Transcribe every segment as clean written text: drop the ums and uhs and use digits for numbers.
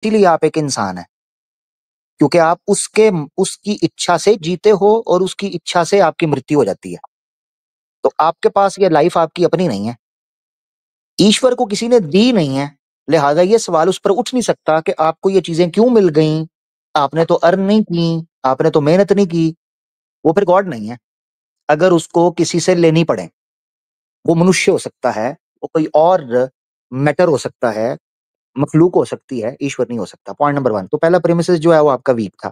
इसीलिए आप एक इंसान है, क्योंकि आप उसकी इच्छा से जीते हो और उसकी इच्छा से आपकी मृत्यु हो जाती है। तो आपके पास ये लाइफ आपकी अपनी नहीं है, ईश्वर को किसी ने दी नहीं है, लिहाजा ये सवाल उस पर उठ नहीं सकता कि आपको ये चीजें क्यों मिल गई, आपने तो अर्न नहीं की, आपने तो मेहनत नहीं की। वो फिर गॉड नहीं है अगर उसको किसी से लेनी पड़े। वो मनुष्य हो सकता है, वो कोई और मैटर हो सकता है, मखलूक हो सकती है, ईश्वर नहीं हो सकता। Point number 1। तो पहला प्रेमिसेस जो है वो आपका वीक था।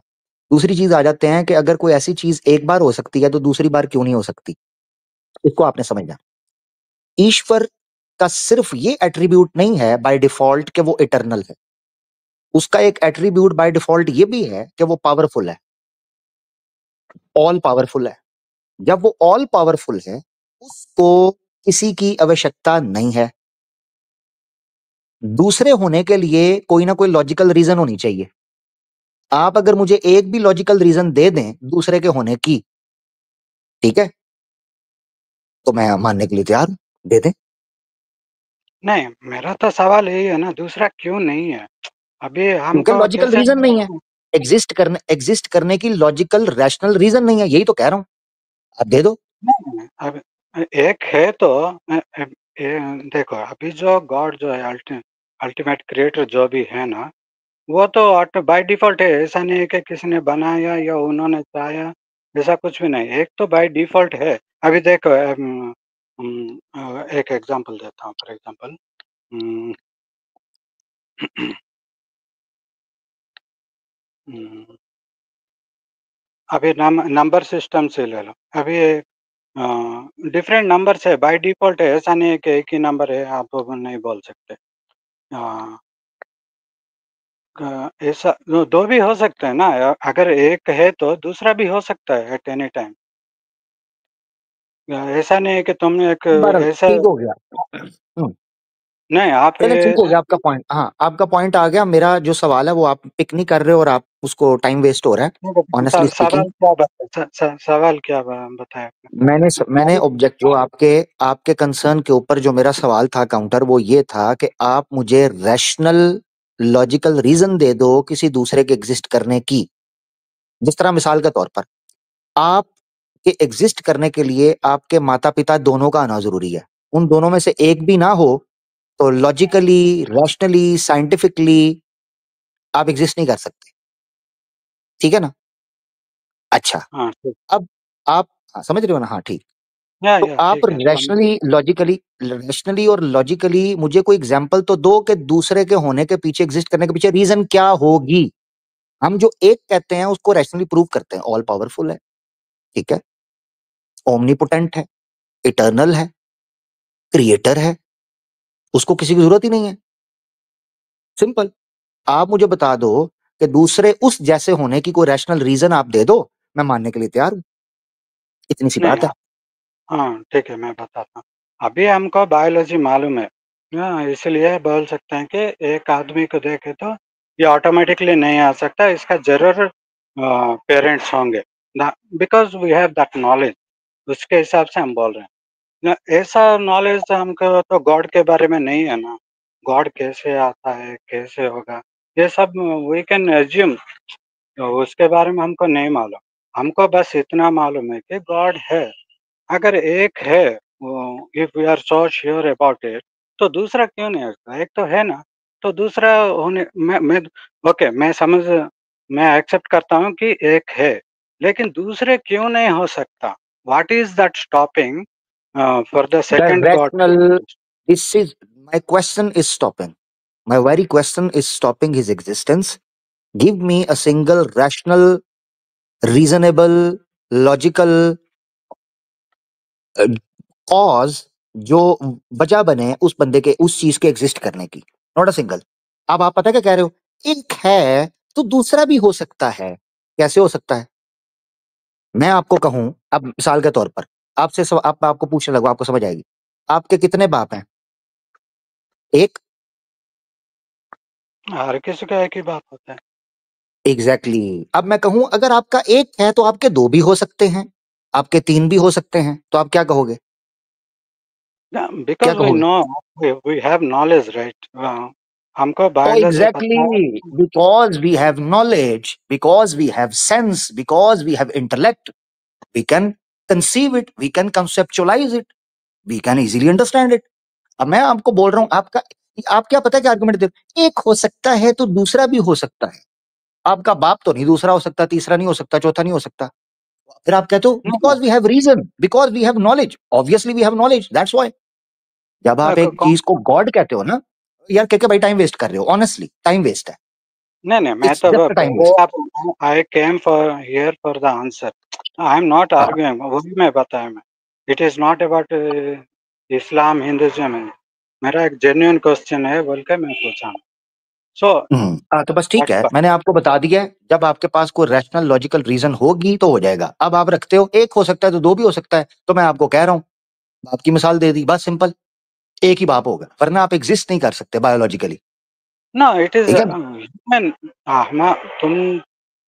दूसरी चीज आ जाते हैं कि अगर कोई ऐसी चीज एक बार हो सकती है तो दूसरी बार क्यों नहीं हो सकती, इसको आपने समझना। ईश्वर का सिर्फ ये एट्रीब्यूट नहीं है बाय डिफॉल्ट कि वो इटर्नल है, उसका एक एट्रीब्यूट बाय डिफॉल्ट ये भी है कि वो पावरफुल है, ऑल पावरफुल है। जब वो ऑल पावरफुल है, उसको किसी की आवश्यकता नहीं है। दूसरे होने के लिए कोई ना कोई लॉजिकल रीजन होनी चाहिए। आप अगर मुझे एक भी लॉजिकल रीजन दे दें दूसरे के होने की, ठीक है, तो मैं मानने के लिए तैयार हूं, दे दें। नहीं, मेरा तो सवाल यही है ना, दूसरा क्यों नहीं है? अभी क्योंकि हमको लॉजिकल कैसे रीजन नहीं है, एग्जिस्ट करने की लॉजिकल रैशनल रीजन नहीं है, यही तो कह रहा हूं, आप दे दो। नहीं, अब एक है तो देखो, अभी जो गॉड जो है अल्टीमेट क्रिएटर जो भी है ना, वो तो ऑटो बाय डिफ़ॉल्ट है, ऐसा नहीं है कि किसी ने बनाया या उन्होंने चाहा, ऐसा कुछ भी नहीं। एक तो बाय डिफ़ॉल्ट है। अभी देखो एक एग्ज़ाम्पल देता हूँ, फॉर एग्ज़ाम्पल उम, उम, अभी नंबर सिस्टम से ले लो। अभी डिफरेंट नंबर्स है, बाय डिफ़ॉल्ट है, ऐसा नहीं है कि एक ही नंबर है, आप वो नहीं बोल सकते। अ, ऐसा 2 भी हो सकते हैं ना, अगर एक है तो दूसरा भी हो सकता है एट एनी टाइम। ऐसा नहीं है कि तुमने एक बार ऐसा ठीक हो गया। नहीं, आप चले, ठीक ये हो गया आपका पॉइंट। हाँ, आपका पॉइंट आ गया। मेरा जो सवाल है वो आप पिक नहीं कर रहे हो और आप उसको टाइम वेस्ट हो रहा है, ऑनेस्टली स्पीकिंग। सवाल क्या सवाल क्या बताया आपने? मैंने ऑब्जेक्ट जो आपके आपके कंसर्न के ऊपर जो मेरा सवाल था काउंटर, वो ये था कि आप मुझे रैशनल लॉजिकल रीजन दे दो किसी दूसरे के एग्जिस्ट करने की। जिस तरह मिसाल के तौर पर आप के एग्जिस्ट करने के लिए आपके माता पिता दोनों का आना जरूरी है, उन दोनों में से एक भी ना हो तो लॉजिकली, रैशनली, साइंटिफिकली आप एग्जिस्ट नहीं कर सकते, ठीक है ना? अच्छा, हाँ, ठीक। अब आप, हाँ, समझ रहे हो ना? हाँ, ठीक। तो या आप ठीक है, रैशनली और लॉजिकली मुझे कोई एग्जांपल तो दो कि दूसरे के होने के पीछे, एग्जिस्ट करने के पीछे रीजन क्या होगी। हम जो एक कहते हैं उसको रैशनली प्रूव करते हैं, ऑल पावरफुल है, ठीक है, ओमनीपोटेंट है, इटर्नल है, क्रिएटर है, उसको किसी की जरूरत ही नहीं है। सिंपल। आप मुझे बता दो कि दूसरे उस जैसे होने की कोई रैशनल रीजन आप दे दो, मैं मानने के लिए तैयार हूं। इतनी सी नहीं, बात है। हाँ, ठीक है, मैं बताता हूँ। अभी हमको बायोलॉजी मालूम है। इसलिए बोल सकते हैं कि एक आदमी को देखे तो ये ऑटोमेटिकली नहीं आ सकता, इसका ज़रूर पेरेंट्स होंगे। Because we have that knowledge, उसके हिसाब से हम बोल रहे हैं। ना ऐसा नॉलेज हमको तो गॉड के बारे में नहीं है ना। गॉड कैसे आता है, कैसे होगा, ये सब वी कैन अस्यूम, तो उसके बारे में हमको नहीं मालूम। हमको बस इतना मालूम है कि गॉड है। अगर एक है, if we are so sure about it, तो दूसरा क्यों नहीं हो सकता? एक तो है ना, तो दूसरा होने मैं ओके, मैं एक्सेप्ट करता हूँ कि एक है, लेकिन दूसरे क्यों नहीं हो सकता? What is that stopping for the The second god to rational, exist? this is my question is stopping. My very question is stopping his existence. Give me a single rational, reasonable, logical cause जो वजह बने उस बंदे के उस चीज के exist करने की। Not a single. अब आप पता क्या कह रहे हो, एक है तो दूसरा भी हो सकता है। कैसे हो सकता है? मैं आपको कहूं, अब मिसाल के तौर पर आप आपको पूछने लगो, आपको समझ आएगी। आपके कितने बाप हैं? एक। हर किसी का एक ही बात होता है। Exactly exactly. अब मैं कहूं अगर आपका एक है तो आपके दो भी हो सकते हैं, आपके तीन भी हो सकते हैं, तो आप क्या कहोगे? क्या बिकॉज वी कहोगे? No, we have knowledge, right? हमको Oh, बायोलॉजी पता है। exactly. Because we have knowledge, because we have sense, because we have intellect, we can conceive it, we can conceptualize it, we can easily understand it. अब मैं आपको बोल रहा हूं, आप क्या पता है क्या आर्गुमेंट दे, एक हो सकता है तो दूसरा भी हो सकता है। आपका बाप तो नहीं दूसरा हो सकता, तीसरा नहीं हो सकता, चौथा नहीं हो सकता। फिर आप कहते हो because we have reason, because we have knowledge, obviously we have knowledge, that's why. जब आप एक चीज को गॉड कहते हो ना, यार क्या भाई टाइम वेस्ट कर रहे हो, ऑनेस्टली टाइम वेस्ट है। नहीं, मैं इट्स तो जस्ट टाइम पहले वेस्ट। आप I came for here for the answer. I am not arguing, वही मैं बताया मैं। It is not about Islam Hinduism. मेरा एक जेन्युइन क्वेश्चन है बोल के मैं पूछा। सो तो बस ठीक है, मैंने आपको बता दिया है, जब आपके पास कोई रैशनल लॉजिकल रीजन होगी तो हो जाएगा। अब आप रखते हो एक हो सकता है तो दो भी हो सकता है, तो मैं आपको कह रहा हूँ, बाप की मिसाल दे दी, बस सिंपल, एक ही बाप होगा, वरना आप एग्जिस्ट नहीं कर सकते बायोलॉजिकली। नो, इट इज ठीक है ना? ह्यूमन।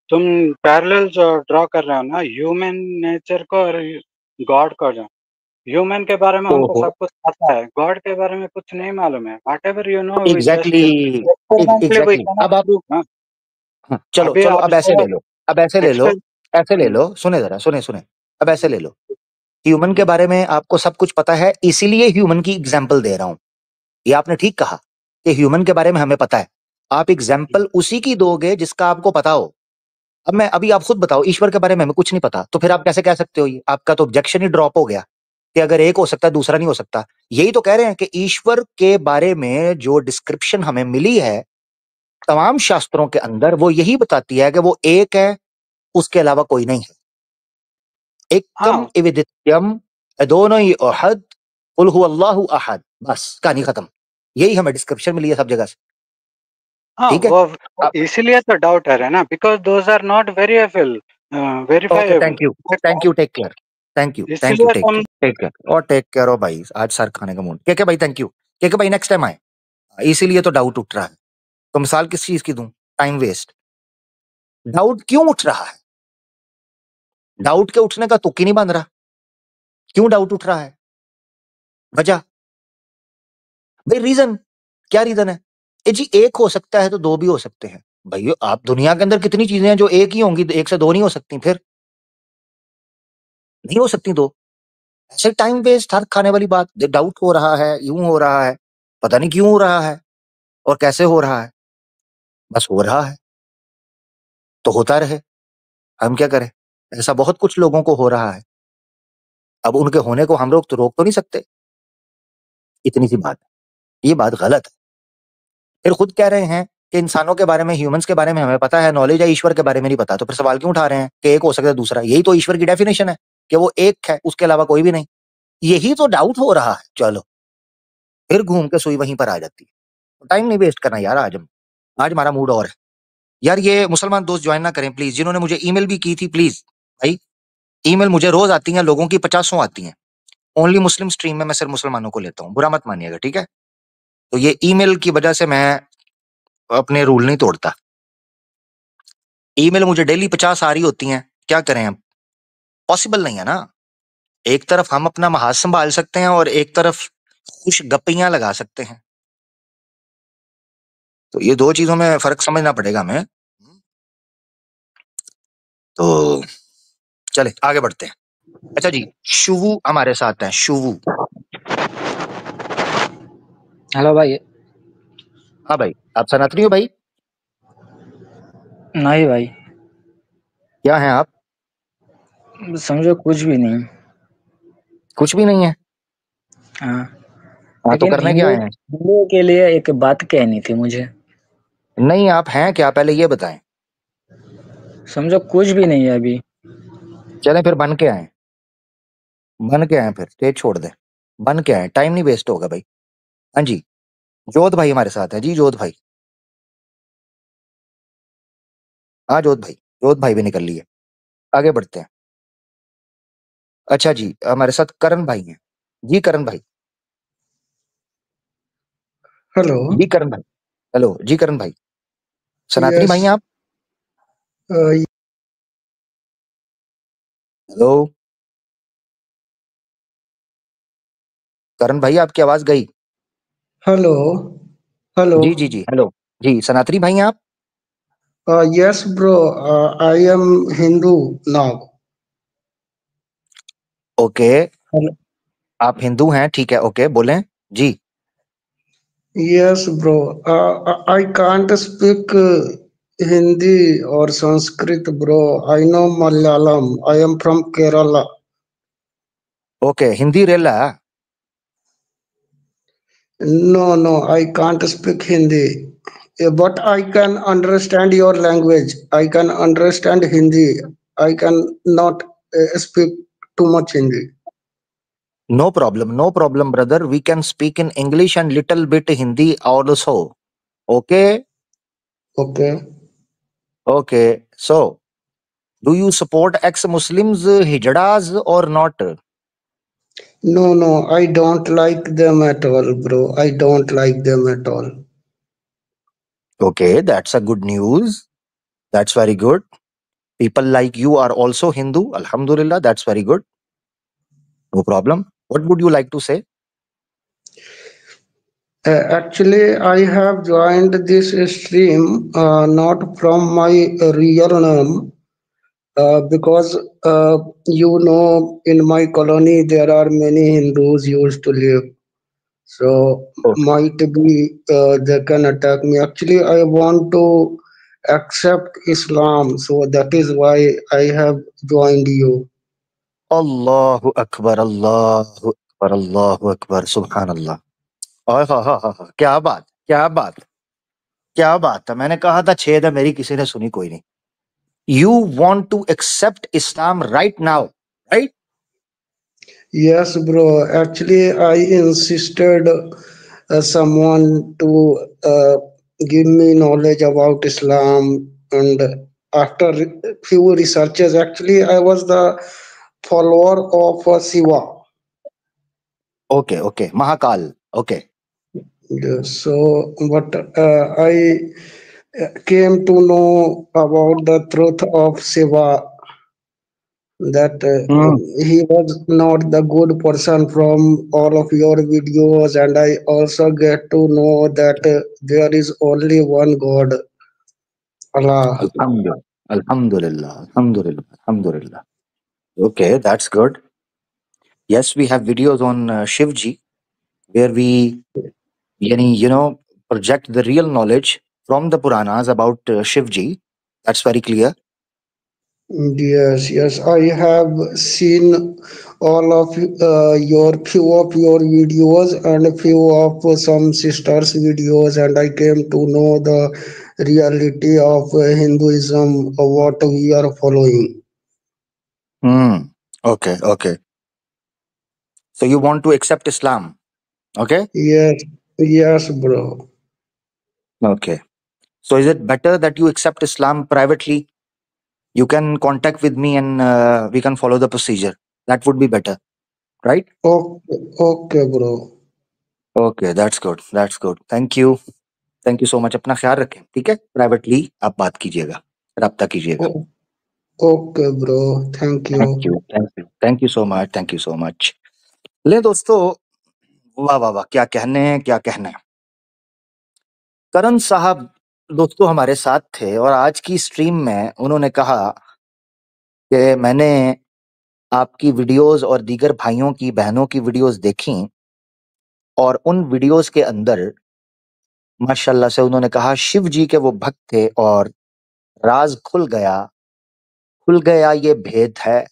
तुम पैरेलल जो ड्रॉ कर रहे हो ना, ह्यूमन नेचर को और गॉड को। जो ह्यूमन के बारे में हमको ओहो, सब कुछ पता है, गॉड के बारे में कुछ नहीं मालूम है। Whatever you know we just exactly, experimentally we exactly. Can अब आप, प्रूव ना। चलो अभी चलो, अब ऐसे आपसे ले लो, अब ऐसे ले लो, एक्सपेर ऐसे ले लो, सुने जरा, सुने सुने, अब ऐसे ले लो, ह्यूमन के बारे में आपको सब कुछ पता है, इसीलिए ह्यूमन की एग्जाम्पल दे रहा हूं। ये आपने ठीक कहा कि ह्यूमन के बारे में हमें पता है, आप एग्जाम्पल उसी की दोगे जिसका आपको पता हो। अब मैं, अभी आप खुद बताओ, ईश्वर के बारे में हमें कुछ नहीं पता, तो फिर आप कैसे कह सकते हो? ये आपका तो ऑब्जेक्शन ही ड्रॉप हो गया कि अगर एक हो सकता है दूसरा नहीं हो सकता। यही तो कह रहे हैं कि ईश्वर के बारे में जो डिस्क्रिप्शन हमें मिली है तमाम शास्त्रों के अंदर, वो यही बताती है कि वो एक है, उसके अलावा कोई नहीं है। एकम हाँ इविदित्यम अदोनोई अहद कुल हुवल्लाहु अहद, बस कहानी खत्म। यही हमें डिस्क्रिप्शन मिली है सब जगह से। हाँ, ठीक है? वो अब इसीलिए तो डाउट है ना, because those are not variable okay, verifiable. Thank you, take care, thank you, thank you, इसलिए तुम टेक केयर और टेक केयर। ओ भाई, आज सर खाने का मूड। के भाई, थैंक यू। के भाई नेक्स्ट टाइम आए। इसीलिए तो डाउट उठ रहा है। तो मिसाल किस चीज की दूं? Time waste. डाउट क्यों उठ रहा है? डाउट के उठने का तुक ही नहीं बन रहा। क्यों डाउट उठ रहा है? वजह भाई, रीजन क्या रीजन है? जी एक हो सकता है तो दो भी हो सकते हैं। भाई आप, दुनिया के अंदर कितनी चीजें हैं जो एक ही होंगी, एक से दो नहीं हो सकती, फिर नहीं हो सकती दो। ऐसे टाइम वेस्ट, हर खाने वाली बात। डाउट हो रहा है, यूं हो रहा है, पता नहीं क्यों हो रहा है और कैसे हो रहा है, बस हो रहा है तो होता रहे, हम क्या करें? ऐसा बहुत कुछ लोगों को हो रहा है, अब उनके होने को हम लोग तो रोक तो नहीं सकते। इतनी सी बात है, ये बात गलत है। फिर खुद कह रहे हैं कि इंसानों के बारे में, ह्यूमंस के बारे में हमें पता है, नॉलेज है, ईश्वर के बारे में नहीं पता। तो फिर सवाल क्यों उठा रहे हैं कि एक हो सकता है दूसरा? यही तो ईश्वर की डेफिनेशन है कि वो एक है, उसके अलावा कोई भी नहीं। यही तो डाउट हो रहा है। चलो, फिर घूम के सुई वहीं पर आ जाती है। टाइम नहीं वेस्ट करना यार। आज हमारा मूड और है यार। ये मुसलमान दोस्त ज्वाइन ना करें प्लीज, जिन्होंने मुझे ईमेल भी की थी, प्लीज भाई। ईमेल मुझे रोज आती हैं, लोगों की 50 आती हैं। ओनली मुस्लिम स्ट्रीम में मैं सिर्फ मुसलमानों को लेता हूँ, बुरा मत मानिएगा, ठीक है? तो ये ईमेल की वजह से मैं अपने रूल नहीं तोड़ता। ईमेल मुझे डेली 50 आ रही होती हैं, क्या करें अब? पॉसिबल नहीं है ना। एक तरफ हम अपना महाज संभाल सकते हैं और एक तरफ खुश गप्पियां लगा सकते हैं। तो ये दो चीजों में फर्क समझना पड़ेगा हमें। तो चले आगे बढ़ते हैं। अच्छा जी, शुभू हमारे साथ हैं, शुभू। हेलो भाई। हाँ भाई, आप सनातनी हो भाई? नहीं भाई, क्या हैं आप? समझो कुछ भी नहीं। कुछ भी नहीं है? हाँ, हाँ, तो लेकिन करने क्या हिंदू आए हैं? हिंदुओं के लिए एक बात कहनी थी मुझे। नहीं, आप हैं क्या, पहले ये बताएं। समझो कुछ भी नहीं है अभी। चलें फिर बन के आए। बन के आए, फिर स्टेज छोड़ दें। बन के आए, टाइम नहीं वेस्ट होगा भाई। हाँ जी, जोध भाई हमारे साथ है जी, जोध भाई। हाँ जोध भाई, जोध भाई भी निकल लिए। आगे बढ़ते हैं। अच्छा जी, हमारे साथ करण भाई हैं। जी करण भाई। हेलो। जी करण भाई। हेलो जी करण भाई। सनातनी यस। भाई हैं आप? हेलो करण भाई, आपकी आवाज गई। हेलो। Hello. जी जी जी, हेलो जी, सनातनी भाई हैं आप? Yes, bro. I am Hindu now. Okay, Hello. आप हिंदू हैं, ठीक है, ओके, बोलें जी। Yes, bro. I can't speak Hindi or Sanskrit, bro. I know Malayalam. I am from Kerala. Okay, Hindi रेला। No, I can't speak Hindi. But I can understand your language. I can understand Hindi. I can not speak too much Hindi. No problem, no problem, brother. We can speak in English and little bit Hindi also. Okay, Okay. okay. So, do you support ex-Muslims, hijras or not? No, I don't like them at all, bro. I don't like them at all. Okay, that's a good news. That's very good. People like you are also Hindu. Alhamdulillah, that's very good. No problem. What would you like to say? Actually, I have joined this stream not from my real name because in my colony there are many Hindus used to live. So Okay. might be they can attack me. Actually, I want to accept Islam, so that is why I have joined you. Allahu Akbar, Allahu Akbar, Allahu Akbar, Subhanallah. ओए हा हा हा हा, क्या बात, क्या बात, क्या बात है। मैंने कहा था छेद है मेरी, किसी ने सुनी कोई नहीं। You want to accept Islam right now, right? Yes, bro. Actually, I insisted someone to give me knowledge about Islam, and after few researches, actually, I was the follower of Shiva. Okay, okay, Mahakal. Okay. Yes, so, but I came to know about the truth of Shiva, that Hmm. he was not the good person from all of your videos, and I also get to know that there is only one God, Allah. Alhamdulillah, Alhamdulillah, Alhamdulillah, Alhamdulillah. Okay, that's good. Yes, we have videos on Shivji where we, project the real knowledge from the Puranas about Shivji. That's very clear. Yes, I have seen all of your few of your videos and few of some sisters' videos, and I came to know the reality of Hinduism, what we are following. Hmm. Okay, okay. So you want to accept Islam? Okay. Yes, bro. Okay. So is it better that you accept Islam privately? You can contact with me and we can follow the procedure. That would be better, right? Okay, bro. Okay, that's good. That's good. Thank you so much. अपना ख्याल रखें, ठीक है? Privately आप बात कीजिएगा, राब्ता कीजिएगा. O- Okay, bro. Thank Thank you. you, thank you, thank you so much, thank you so much. ले दोस्तों, वाह वाह वाह, क्या कहने हैं, क्या कहना है। करण साहब दोस्तों हमारे साथ थे और आज की स्ट्रीम में उन्होंने कहा कि मैंने आपकी वीडियोस और दीगर भाइयों की, बहनों की वीडियोस देखी और उन वीडियोस के अंदर माशाल्लाह से उन्होंने कहा शिव जी के वो भक्त थे और राज खुल गया ये भेद है,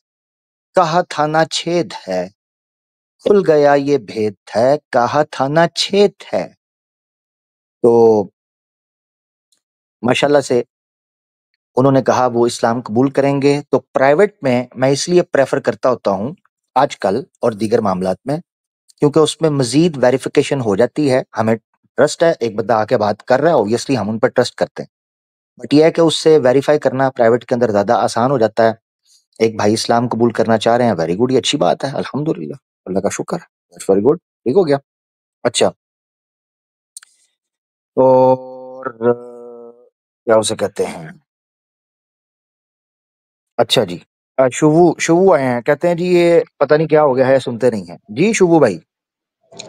कहा था ना छेद है, खुल गया ये भेद है, कहा था ना छेद है। तो माशाल्लाह से उन्होंने कहा वो इस्लाम कबूल करेंगे। तो प्राइवेट में मैं इसलिए प्रेफर करता होता हूँ आजकल और दीगर मामलात में, क्योंकि उसमें मजीद वेरिफिकेशन हो जाती है। हमें ट्रस्ट है, एक बंदा आके बात कर रहा है, ऑब्वियसली हम उन पर ट्रस्ट करते हैं, बट यह है कि उससे वेरीफाई करना प्राइवेट के अंदर ज्यादा आसान हो जाता है। एक भाई इस्लाम कबूल करना चाह रहे हैं, वेरी गुड, ये अच्छी बात है, अल्हम्दुलिल्लाह, अल्लाह का शुक्र है, दैट्स वेरी गुड, ठीक हो गया। अच्छा, और क्या उसे कहते हैं, अच्छा जी, शुभू शुभू आए हैं, कहते हैं जी ये पता नहीं क्या हो गया है, सुनते नहीं है जी शुभू भाई।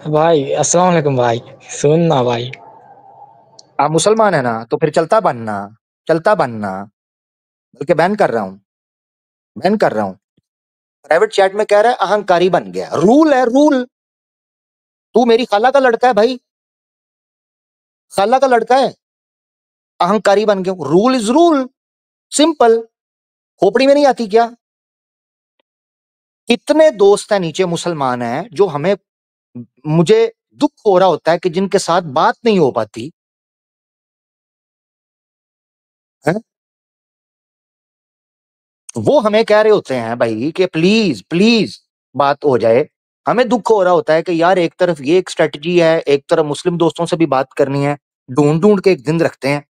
भाई अस्सलाम वालेकुम भाई, सुन ना भाई। आप मुसलमान है ना, तो फिर चलता बनना, बल्कि बैन कर रहा हूं। प्राइवेट चैट में कह रहा है अहंकारी बन गया। रूल है, रूल। तू मेरी खाला का लड़का है भाई, खाला का लड़का है, अहंकारी बन गया। Rule is rule, simple. खोपड़ी में नहीं आती क्या? कितने दोस्त हैं नीचे मुसलमान हैं जो मुझे दुख हो रहा होता है कि जिनके साथ बात नहीं हो पाती है, वो हमें कह रहे होते हैं भाई कि प्लीज प्लीज बात हो जाए। हमें दुख हो रहा होता है कि यार एक तरफ ये एक स्ट्रेटजी है, एक तरफ मुस्लिम दोस्तों से भी बात करनी है, ढूंढ ढूंढ के एक दिन रखते हैं।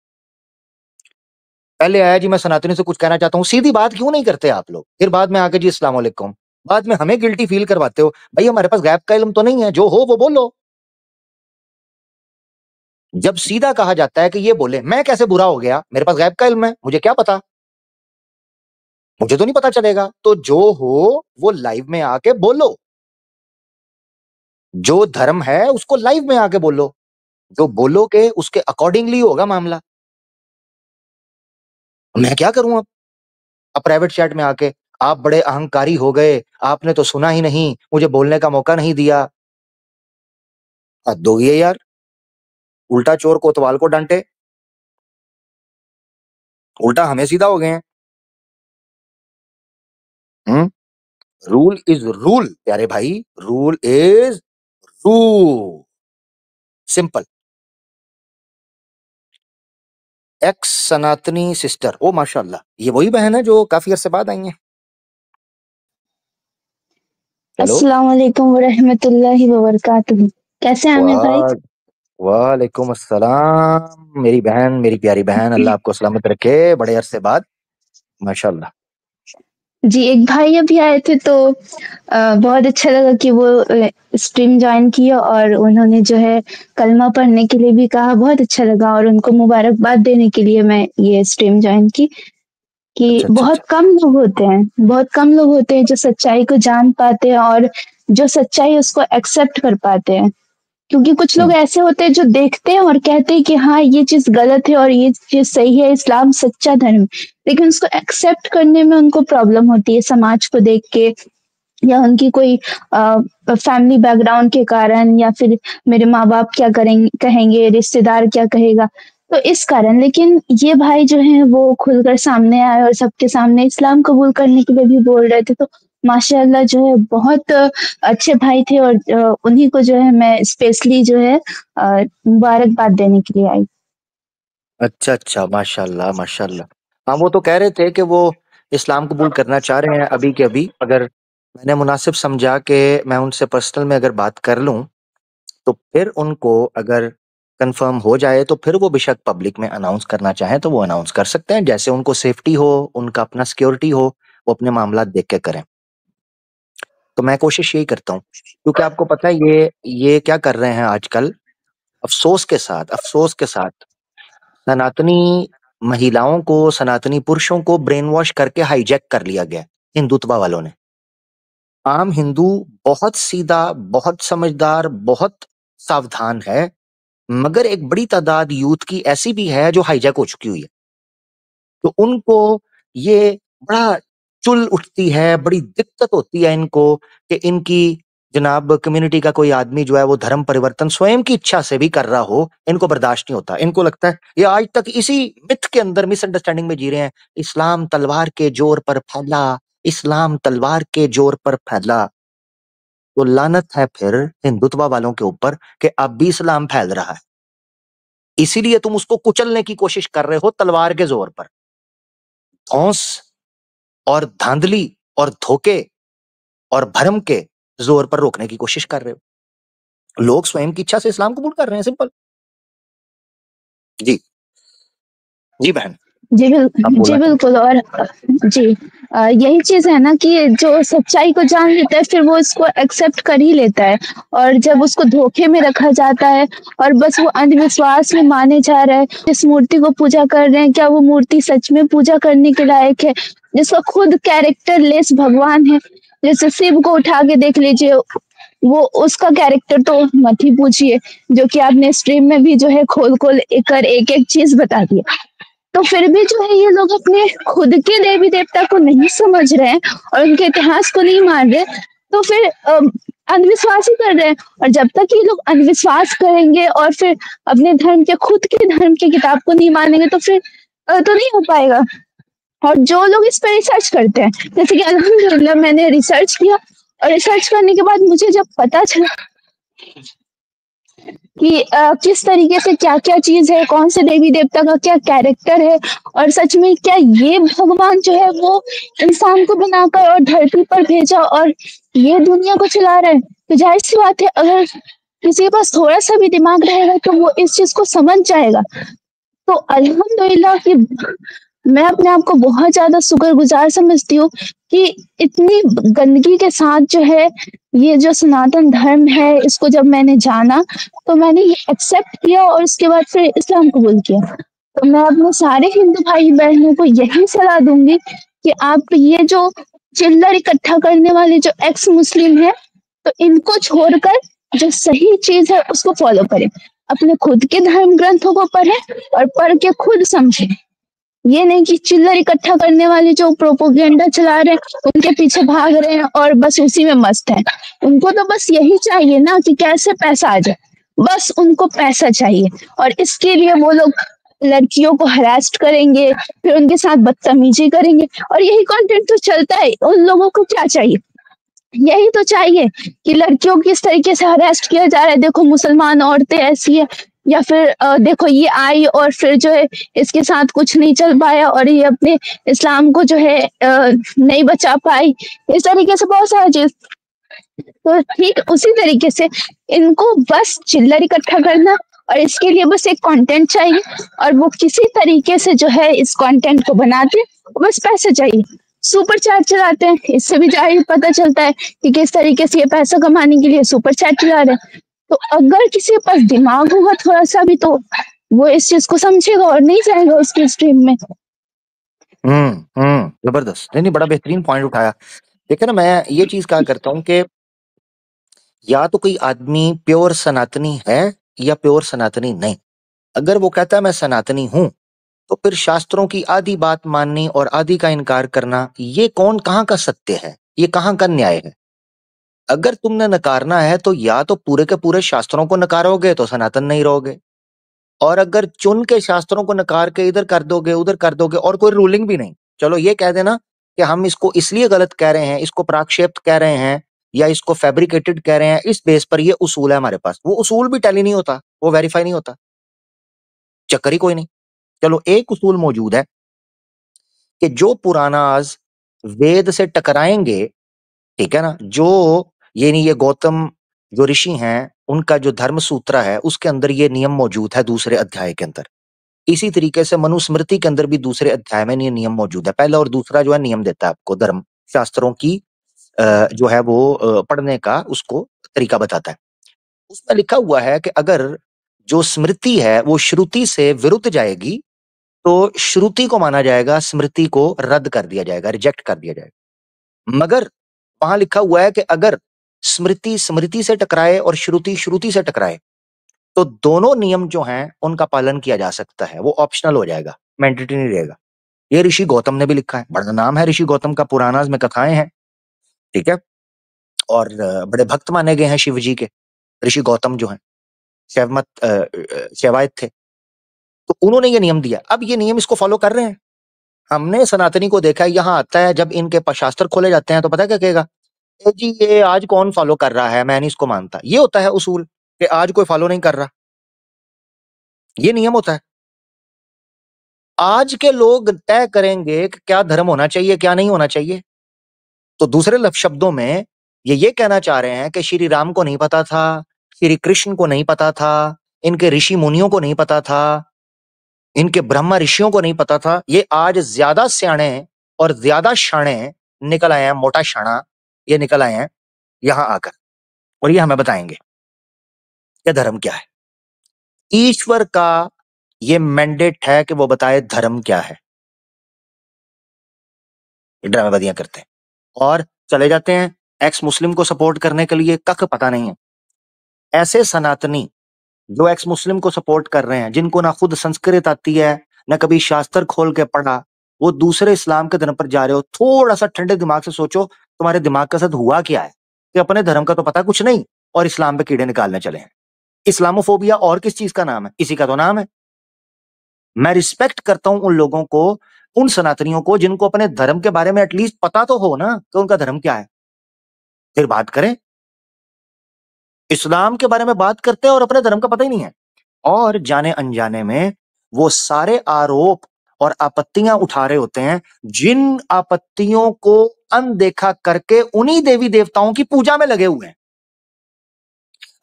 पहले आया जी मैं सनातनी से कुछ कहना चाहता हूँ, सीधी बात क्यों नहीं करते आप लोग? फिर बाद में आके जी अस्सलाम वालेकुम, बाद में हमें गिल्टी फील करवाते हो। भाई हमारे पास गैप का इल्म तो नहीं है, जो हो वो बोलो। जब सीधा कहा जाता है कि ये बोले, मैं कैसे बुरा हो गया, मेरे पास गैप का इल्म है, मुझे क्या पता, मुझे तो नहीं पता चलेगा। तो जो हो वो लाइव में आके बोलो, जो धर्म है उसको लाइव में आके बोलो, जो बोलोगे उसके अकॉर्डिंगली होगा मामला। मैं क्या करूं अब प्राइवेट चैट में आके आप बड़े अहंकारी हो गए, आपने तो सुना ही नहीं, मुझे बोलने का मौका नहीं दिया। हद हो गई है यार, उल्टा चोर कोतवाल को डांटे, उल्टा हमें सीधा हो गए हैं। रूल इज रूल प्यारे भाई, rule is rule, simple. X सनातनी सिस्टर, ओ माशाल्लाह, ये वही बहन है जो काफी अरसे बाद आई है। हेलो, अस्सलाम वालेकुम वरहमतुल्लाहि वबरकातुहू। कैसे हैं आमिर भाई? वालेकुम अस्सलाम मेरी बहन, मेरी प्यारी बहन, अल्लाह आपको सलामत रखे, बड़े अरसे बाद, माशाल्लाह। जी, एक भाई अभी आए थे तो बहुत अच्छा लगा कि वो स्ट्रीम ज्वाइन किया और उन्होंने जो है कलमा पढ़ने के लिए भी कहा, बहुत अच्छा लगा और उनको मुबारकबाद देने के लिए मैं ये स्ट्रीम ज्वाइन की कि अच्छा अच्छा बहुत अच्छा, कम लोग होते हैं जो सच्चाई को जान पाते हैं और जो सच्चाई उसको एक्सेप्ट कर पाते हैं। क्योंकि कुछ लोग ऐसे होते हैं जो देखते हैं और कहते हैं कि हाँ ये चीज गलत है और ये चीज सही है, इस्लाम सच्चा धर्म, लेकिन उसको एक्सेप्ट करने में उनको प्रॉब्लम होती है समाज को देख के या उनकी कोई फैमिली बैकग्राउंड के कारण या फिर मेरे माँ बाप क्या करेंगे कहेंगे, रिश्तेदार क्या कहेगा, तो इस कारण। लेकिन ये भाई जो है वो खुलकर सामने आए और सबके सामने इस्लाम कबूल करने के लिए भी बोल रहे थे, तो माशाल्लाह जो है बहुत अच्छे भाई थे और उन्हीं को जो है मैं स्पेशली जो है मुबारकबाद देने के लिए आई। अच्छा अच्छा, माशाल्लाह माशाल्लाह। हाँ वो तो कह रहे थे कि वो इस्लाम कबूल करना चाह रहे हैं अभी के अभी, अगर मैंने मुनासिब समझा कि मैं उनसे पर्सनल में अगर बात कर लूं तो फिर उनको अगर कंफर्म हो जाए तो फिर वो बेशक पब्लिक में अनाउंस करना चाहें तो वो अनाउंस कर सकते हैं, जैसे उनको सेफ्टी हो, उनका अपना सिक्योरिटी हो, वो अपने मामला देख के करें। तो मैं कोशिश यही करता हूँ, क्योंकि आपको पता है ये क्या कर रहे हैं आजकल, अफसोस के साथ सनातनी महिलाओं को, सनातनी पुरुषों को ब्रेन वॉश करके हाईजैक कर लिया गया हिंदुत्व वालों ने। आम हिंदू बहुत सीधा, बहुत समझदार, बहुत सावधान है, मगर एक बड़ी तादाद यूथ की ऐसी भी है जो हाईजैक हो चुकी हुई है। तो उनको ये बड़ा चुल उठती है, बड़ी दिक्कत होती है इनको कि इनकी जनाब कम्युनिटी का कोई आदमी जो है वो धर्म परिवर्तन स्वयं की इच्छा से भी कर रहा हो, इनको बर्दाश्त नहीं होता। इनको लगता है ये आज तक इसी मिथ के अंदर, मिसअंडरस्टैंडिंग में जी रहे हैं, इस्लाम तलवार के जोर पर फैला, इस्लाम तलवार के जोर पर फैला। तो लानत है फिर हिंदुत्व वालों के ऊपर कि अब भी इस्लाम फैल रहा है, इसीलिए तुम उसको कुचलने की कोशिश कर रहे हो तलवार के जोर पर, धौंस और धांधली और धोखे और भरम के जोर पर रोकने की कोशिश कर रहे हो। लोग स्वयं की इच्छा से इस्लाम कबूल कर रहे हैं, सिंपल। जी जी बहन, आप जी बोलना चाहिए। बिल्कुल। और जी यही चीज है ना कि जो सच्चाई को जान लेता है फिर वो इसको एक्सेप्ट कर ही लेता है, और जब उसको धोखे में रखा जाता है और बस वो अंधविश्वास में माने जा रहा है, जिस मूर्ति को पूजा कर रहे हैं क्या वो मूर्ति सच में पूजा करने के लायक है, जिसका खुद कैरेक्टर लेस भगवान है। जैसे शिव को उठा के देख लीजिए, वो उसका कैरेक्टर तो मत ही पूछिए, जो कि आपने स्ट्रीम में भी जो है खोल खोल कर एक एक चीज बता दिया। तो फिर भी जो है ये लोग अपने खुद के देवी देवता को नहीं समझ रहे हैं और उनके इतिहास को नहीं मान रहे, तो फिर अंधविश्वास ही कर रहे हैं। और जब तक ये लोग अंधविश्वास करेंगे और फिर अपने धर्म के खुद के धर्म की किताब को नहीं मानेंगे, तो फिर तो नहीं हो पाएगा। और जो लोग इस पर रिसर्च करते हैं, जैसे कि अल्हम्दुलिल्लाह मैंने रिसर्च किया, और रिसर्च करने के बाद मुझे जब पता चला कि किस तरीके से क्या क्या चीज है, कौन से देवी देवता का क्या कैरेक्टर है, और सच में क्या ये भगवान जो है वो इंसान को बनाकर और धरती पर भेजा और ये दुनिया को चला रहा है, तो जाहिर सी बात है अगर किसी के पास थोड़ा सा भी दिमाग रहेगा तो वो इस चीज को समझ जाएगा। तो अल्हम्दुलिल्लाह कि मैं अपने आप को बहुत ज्यादा शुक्रगुजार समझती हूँ कि इतनी गंदगी के साथ जो है ये जो सनातन धर्म है, इसको जब मैंने जाना तो मैंने ये एक्सेप्ट किया और उसके बाद फिर इस्लाम कबूल किया। तो मैं अपने सारे हिंदू भाई बहनों को यही सलाह दूंगी कि आप ये जो चिल्लर इकट्ठा करने वाले जो एक्स मुस्लिम है, तो इनको छोड़कर जो सही चीज है उसको फॉलो करें, अपने खुद के धर्म ग्रंथों को पढ़ें और पढ़ के खुद समझें। ये नहीं कि चिल्लर इकट्ठा करने वाले जो प्रोपोगेंडा चला रहे हैं उनके पीछे भाग रहे हैं और बस उसी में मस्त है। उनको तो बस यही चाहिए ना कि कैसे पैसा आ जाए, बस उनको पैसा चाहिए, और इसके लिए वो लोग लड़कियों को हरास्ट करेंगे, फिर उनके साथ बदतमीजी करेंगे, और यही कंटेंट तो चलता है। उन लोगों को क्या चाहिए? यही तो चाहिए कि लड़कियों को किस तरीके से हरास्ट किया जा रहा है, देखो मुसलमान औरतें ऐसी है, या फिर देखो ये आई और फिर जो है इसके साथ कुछ नहीं चल पाया और ये अपने इस्लाम को जो है नहीं बचा पाई, इस तरीके से बहुत सारा चीज। तो ठीक उसी तरीके से इनको बस चिल्लर इकट्ठा करना, और इसके लिए बस एक कंटेंट चाहिए, और वो किसी तरीके से जो है इस कंटेंट को बनाते, बस पैसे चाहिए, सुपर चैट चलाते हैं। इससे भी जाहिर पता चलता है कि किस तरीके से ये पैसा कमाने के लिए सुपर चैट चला रहे हैं। तो अगर किसी के पास दिमाग होगा थोड़ा सा भी, तो वो इस चीज को समझेगा और नहीं जाएगा उसकी स्ट्रीम में। जबरदस्त। नहीं, बड़ा बेहतरीन पॉइंट उठाया। देखिए ना, मैं ये चीज कहा करता हूँ कि या तो कोई आदमी प्योर सनातनी है या प्योर सनातनी नहीं। अगर वो कहता है मैं सनातनी हूं, तो फिर शास्त्रों की आधी बात माननी और आधी का इनकार करना, ये कहाँ का सत्य है, ये कहाँ का न्याय है? अगर तुमने नकारना है तो या तो पूरे के पूरे शास्त्रों को नकारोगे तो सनातन नहीं रहोगे, और अगर चुन के शास्त्रों को नकार के इधर कर दोगे उधर कर दोगे और कोई रूलिंग भी नहीं, चलो ये कह देना कि हम इसको इसलिए गलत कह रहे हैं, इसको प्राक्षेप्त कह रहे हैं या इसको फैब्रिकेटेड कह रहे हैं, इस बेस पर ये उसूल है हमारे पास, वो उसूल भी टैली नहीं होता, वो वेरीफाई नहीं होता, चक्कर ही कोई नहीं। चलो एक उसूल मौजूद है कि जो पुरानाज वेद से टकराएंगे, ठीक है ना, जो ये नहीं, ये गौतम जो ऋषि हैं उनका जो धर्म सूत्र है उसके अंदर ये नियम मौजूद है दूसरे अध्याय के अंदर। इसी तरीके से मनुस्मृति के अंदर भी दूसरे अध्याय में ये नियम मौजूद है। पहला और दूसरा जो है नियम देता है आपको, धर्म शास्त्रों की जो है वो पढ़ने का उसको तरीका बताता है। उसमें लिखा हुआ है कि अगर जो स्मृति है वो श्रुति से विरुद्ध जाएगी तो श्रुति को माना जाएगा, स्मृति को रद्द कर दिया जाएगा, रिजेक्ट कर दिया जाएगा। मगर वहां लिखा हुआ है कि अगर स्मृति स्मृति से टकराए और श्रुति श्रुति से टकराए तो दोनों नियम जो हैं उनका पालन किया जा सकता है, वो ऑप्शनल हो जाएगा, मैंडेटरी नहीं रहेगा। ये ऋषि गौतम ने भी लिखा है, बड़ा नाम है ऋषि गौतम का, पुराणास में कथाएं हैं, ठीक है, और बड़े भक्त माने गए हैं शिव जी के ऋषि गौतम जो हैं, शैवमत शैवायत थे, तो उन्होंने ये नियम दिया। अब ये नियम इसको फॉलो कर रहे हैं। हमने सनातनी को देखा है, यहाँ आता है जब इनके शास्त्र खोले जाते हैं तो पता है क्या कहेगा, जी ये आज कौन फॉलो कर रहा है, मैं नहीं इसको मानता। ये होता है उसूल कि आज कोई फॉलो नहीं कर रहा, ये नियम होता है। आज के लोग तय करेंगे कि क्या धर्म होना चाहिए क्या नहीं होना चाहिए। तो दूसरे शब्दों में ये कहना चाह रहे हैं कि श्री राम को नहीं पता था, श्री कृष्ण को नहीं पता था, इनके ऋषि मुनियों को नहीं पता था, इनके ब्रह्मा ऋषियों को नहीं पता था। ये आज ज्यादा सियाणे और ज्यादा शाणे निकल आए हैं, मोटा शाणा ये निकल आए हैं यहां आकर, और ये हमें बताएंगे कि धर्म क्या है। ईश्वर का ये मैंडेट है कि वो बताए धर्म क्या है। ड्रामेबाजियां करते हैं और चले जाते हैं एक्स मुस्लिम को सपोर्ट करने के लिए कख पता नहीं है। ऐसे सनातनी जो एक्स मुस्लिम को सपोर्ट कर रहे हैं, जिनको ना खुद संस्कृत आती है, ना कभी शास्त्र खोल के पढ़ा, वो दूसरे इस्लाम के धर्म पर जा रहे हो। थोड़ा सा ठंडे दिमाग से सोचो, तुम्हारे दिमाग के साथ हुआ क्या है कि अपने धर्म का तो पता कुछ नहीं और इस्लाम पे कीड़े निकालने चले हैं। इस्लामोफोबिया और किस चीज का नाम है? इसी का तो नाम है। मैं रिस्पेक्ट करता हूं उन लोगों को, उन सनातनियों को जिनको अपने धर्म के बारे में एटलीस्ट पता तो हो ना कि उनका धर्म क्या है, फिर बात करें। इस्लाम के बारे में बात करते हैं और अपने धर्म का पता ही नहीं है, और जाने अनजाने में वो सारे आरोप और आपत्तियां उठा रहे होते हैं, जिन आपत्तियों को अनदेखा करके उन्हीं देवी देवताओं की पूजा में लगे हुए हैं।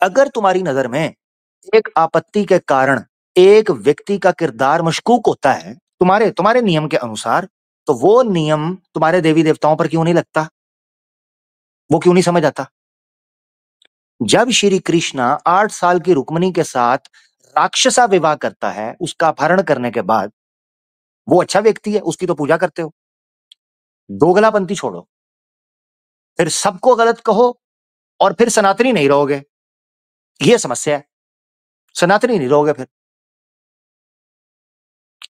अगर तुम्हारी नजर में एक आपत्ति के कारण एक व्यक्ति का किरदार मशकूक होता है तुम्हारे तुम्हारे नियम के अनुसार, तो वो नियम तुम्हारे देवी देवताओं पर क्यों नहीं लगता? वो क्यों नहीं समझ आता? जब श्री कृष्णा 8 साल की रुक्मिणी के साथ राक्षसा विवाह करता है, उसका अपहरण करने के बाद, वो अच्छा व्यक्ति है, उसकी तो पूजा करते हो। दोगलापंथी छोड़ो, फिर सबको गलत कहो और फिर सनातनी नहीं रहोगे। ये समस्या है, सनातनी नहीं रहोगे फिर।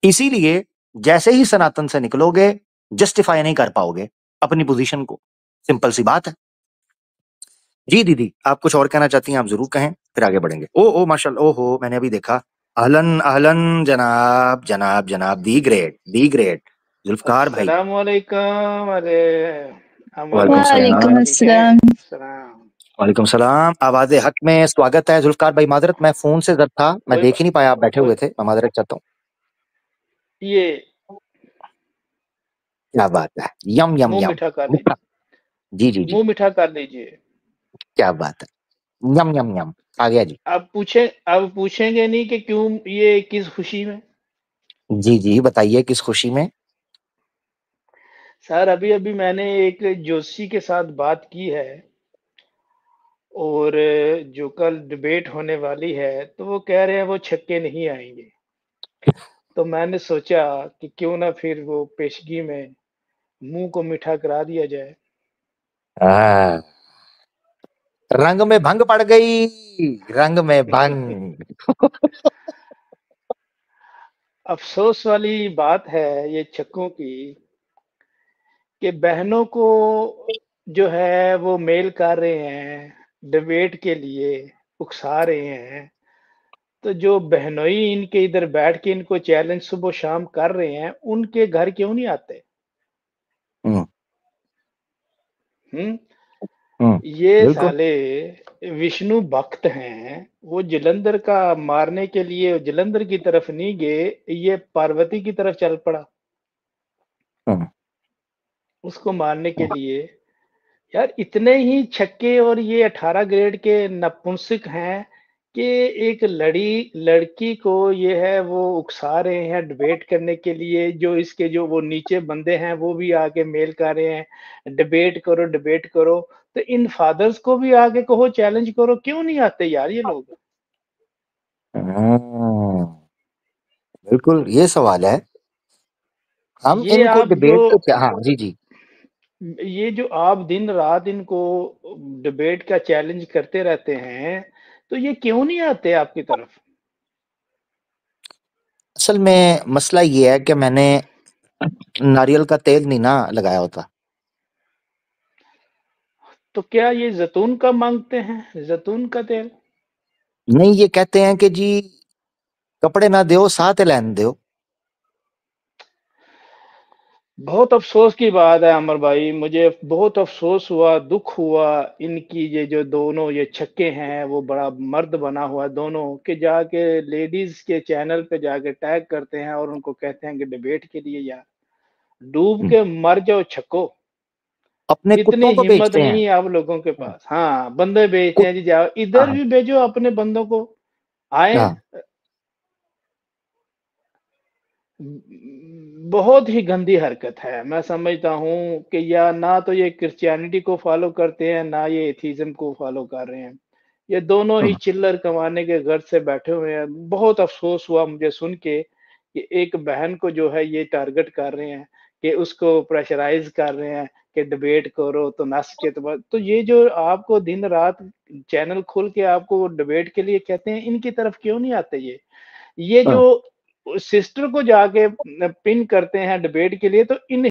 इसीलिए जैसे ही सनातन से निकलोगे, जस्टिफाई नहीं कर पाओगे अपनी पोजीशन को। सिंपल सी बात है। जी दीदी, आप कुछ और कहना चाहती हैं? आप जरूर कहें, फिर आगे बढ़ेंगे। ओ माशाल्लाह, ओहो, मैंने अभी देखा। अहलन अहलन जनाब, जनाब जनाब, दी ग्रेट जुल्फकार भाई। अस्सलामुअलैकुम। अरे वालेकुम वालेकुम सलाम। अस्सलाम। सलाम। वालेकुम सलाम। आवाज़े हक में स्वागत है जुल्फकार भाई। माजरत, मैं फोन से जर था, मैं देख ही नहीं पाया, आप बैठे हुए थे, मैं माजरत चाहता हूँ। ये क्या बात है, यम यम मुंह यम। मीठा कर लीजिए, जी जी जी, मुंह मीठा कर लीजिए। क्या बात है, यम यम यम। आ गया जी। अब पूछेंगे नहीं कि क्यों, ये किस खुशी में? जी जी, बताइए किस खुशी में? सर अभी अभी मैंने एक जोशी के साथ बात की है, और जो कल डिबेट होने वाली है, तो वो कह रहे हैं वो छक्के नहीं आएंगे। तो मैंने सोचा कि क्यों ना फिर वो पेशगी में मुंह को मीठा करा दिया जाए। आ, रंग में भंग पड़ गई, रंग में भंग। अफसोस वाली बात है ये छक्कों की कि बहनों को जो है वो मेल कर रहे हैं, डिबेट के लिए उकसा रहे हैं। तो जो बहनोई इनके इधर बैठ के इनको चैलेंज सुबह शाम कर रहे हैं, उनके घर क्यों नहीं आते? हम्म, हम्म ये बिल्कुल। साले विष्णु भक्त हैं, वो जलंधर का मारने के लिए जलंधर की तरफ नहीं गए, ये पार्वती की तरफ चल पड़ा हम्म, उसको मारने के लिए। यार इतने ही छक्के, और ये 18 ग्रेड के नपुंसक हैं कि एक लड़की को ये है वो उकसा रहे हैं डिबेट करने के लिए। जो इसके जो वो नीचे बंदे हैं वो भी आके मेल कर रहे हैं, डिबेट करो डिबेट करो। तो इन फादर्स को भी आगे कहो, चैलेंज करो। क्यों नहीं आते यार ये लोग? हम्म, बिल्कुल ये सवाल है। हम ये इनको आप जो डिबेट तो क्या, हाँ जी जी, ये जो आप दिन रात इनको डिबेट का चैलेंज करते रहते हैं, तो ये क्यों नहीं आते आपकी तरफ? असल में मसला ये है कि मैंने नारियल का तेल नहीं ना लगाया होता। तो क्या ये जैतून का मांगते हैं, जैतून का तेल? नहीं, ये कहते हैं कि जी कपड़े ना दो, साथ लैन दो। बहुत अफसोस की बात है अमर भाई, मुझे बहुत अफसोस हुआ, दुख हुआ। इनकी ये जो दोनों ये छक्के हैं, वो बड़ा मर्द बना हुआ दोनों, के जाके लेडीज के चैनल पे जाके टैग करते हैं और उनको कहते हैं कि डिबेट के लिए। यार डूब के मर जाओ छक्को, अपने इतनी कुत्तों को हिम्मत बेचते हैं। नहीं है आप लोगों के पास। हाँ बंदे बेचते कुत, हैं जी, जाओ इधर हाँ, भी भेजो अपने बंदों को, आए। हाँ, बहुत ही गंदी हरकत है। मैं समझता हूँ कि या ना तो ये क्रिश्चियनिटी को फॉलो करते हैं, ना ये एथीज्म को फॉलो कर रहे हैं। ये दोनों ही चिल्लर कमाने के घर से बैठे हुए हैं। बहुत अफसोस हुआ मुझे सुन के कि एक बहन को जो है ये टारगेट कर रहे हैं, कि उसको प्रेशराइज कर रहे हैं कि डिबेट करो तो नस के तो ये जो आपको दिन रात चैनल खोल के आपको डिबेट के लिए कहते हैं, इनकी तरफ क्यों नहीं आते ये हाँ। जो सिस्टर को जाके पिन करते हैं डिबेट के लिए, तो इन